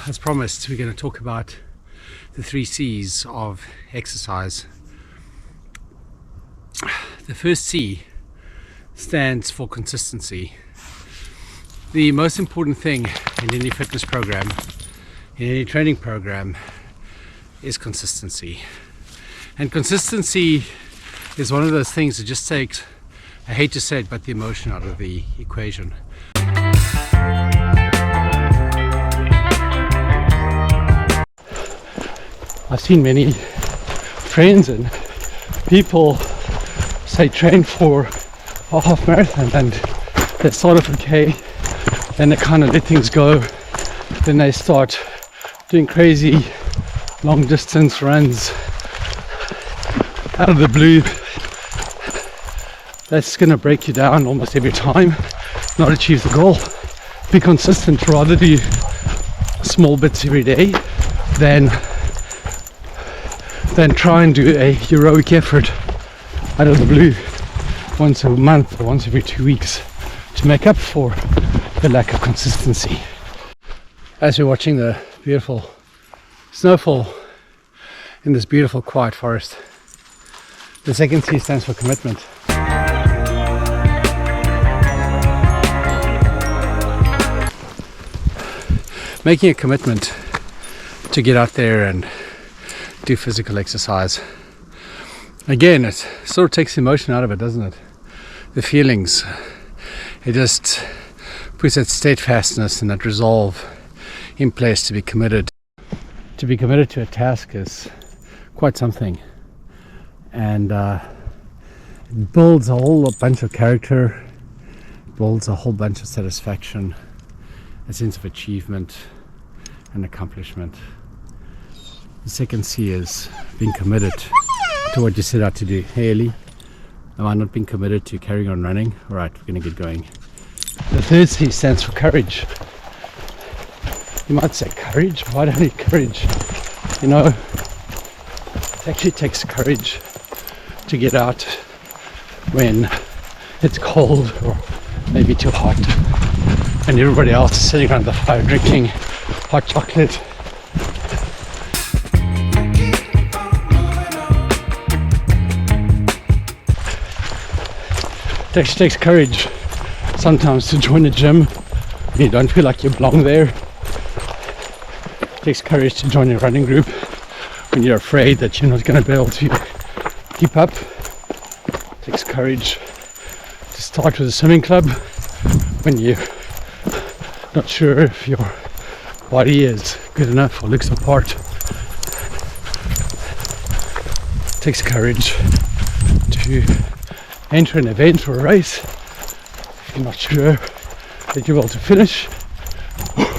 As promised, we're going to talk about the 3 C's of exercise. The first C stands for consistency. The most important thing in any fitness program, in any training program, is consistency. And consistency is one of those things that just takes, I hate to say it, but the emotion out of the equation. I've seen many friends and people say train for a half marathon and they start off okay, then they kind of let things go, then they start doing crazy long distance runs out of the blue. That's going to break you down almost every time, not achieve the goal. Be consistent, rather do small bits every day than try and do a heroic effort out of the blue once a month or once every 2 weeks to make up for the lack of consistency. As you're watching the beautiful snowfall in this beautiful quiet forest, the second C stands for commitment. Making a commitment to get out there and do physical exercise. Again, it sort of takes the emotion out of it, doesn't it? The feelings. It just puts that steadfastness and that resolve in place to be committed. To be committed to a task is quite something. And it builds a whole bunch of character, builds a whole bunch of satisfaction, a sense of achievement and accomplishment. The second C is being committed to what you set out to do. Hey Ellie, am I not being committed to carrying on running? Alright, we're going to get going. The third C stands for courage. You might say courage? Why do I need courage? You know, it actually takes courage to get out when it's cold or maybe too hot and everybody else is sitting around the fire drinking hot chocolate. It actually takes courage sometimes to join a gym when you don't feel like you belong there. It takes courage to join a running group when you're afraid that you're not going to be able to keep up. It takes courage to start with a swimming club when you're not sure if your body is good enough or looks the part. It takes courage to enter an event or a race if you're not sure that you're able to finish,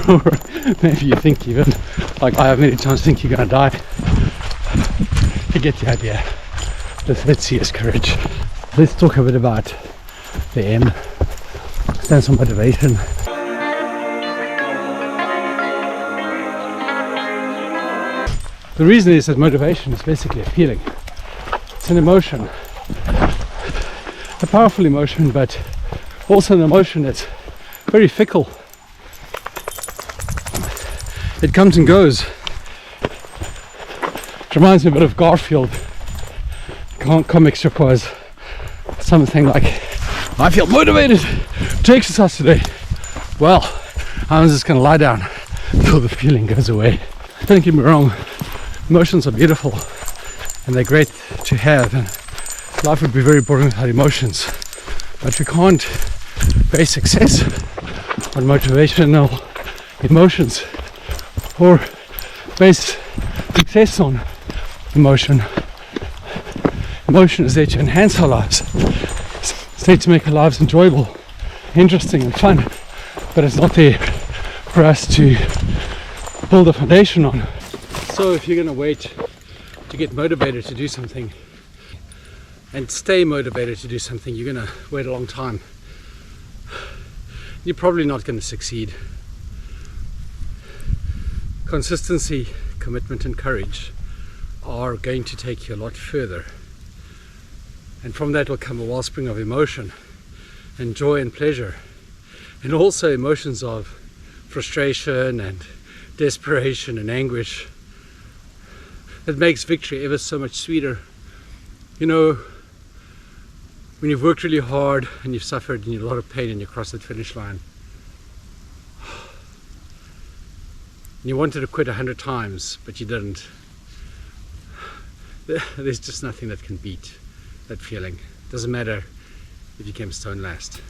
or maybe you think, even like I have many times, think you're going to die. You get the idea. The third C is courage. Let's talk a bit about the M. It stands for motivation. The reason is that motivation is basically a feeling. It's an emotion. A powerful emotion, but also an emotion that's very fickle. It comes and goes. It reminds me a bit of Garfield. Comic strip was something like, I feel motivated to exercise today. Well, I'm just going to lie down until the feeling goes away. Don't get me wrong, emotions are beautiful and they're great to have, and life would be very boring without emotions, but we can't base success on motivational emotions or base success on emotion. Emotion is there to enhance our lives. It's there to make our lives enjoyable, interesting and fun, but it's not there for us to build a foundation on. So if you're going to wait to get motivated to do something and stay motivated to do something, you're going to wait a long time. You're probably not going to succeed. Consistency, commitment and courage are going to take you a lot further, and from that will come a wellspring of emotion and joy and pleasure, and also emotions of frustration and desperation and anguish. It makes victory ever so much sweeter. You know, when you've worked really hard and you've suffered and you're in a lot of pain and you cross that finish line, and you wanted to quit 100 times but you didn't, there's just nothing that can beat that feeling. Doesn't matter if you came stone last.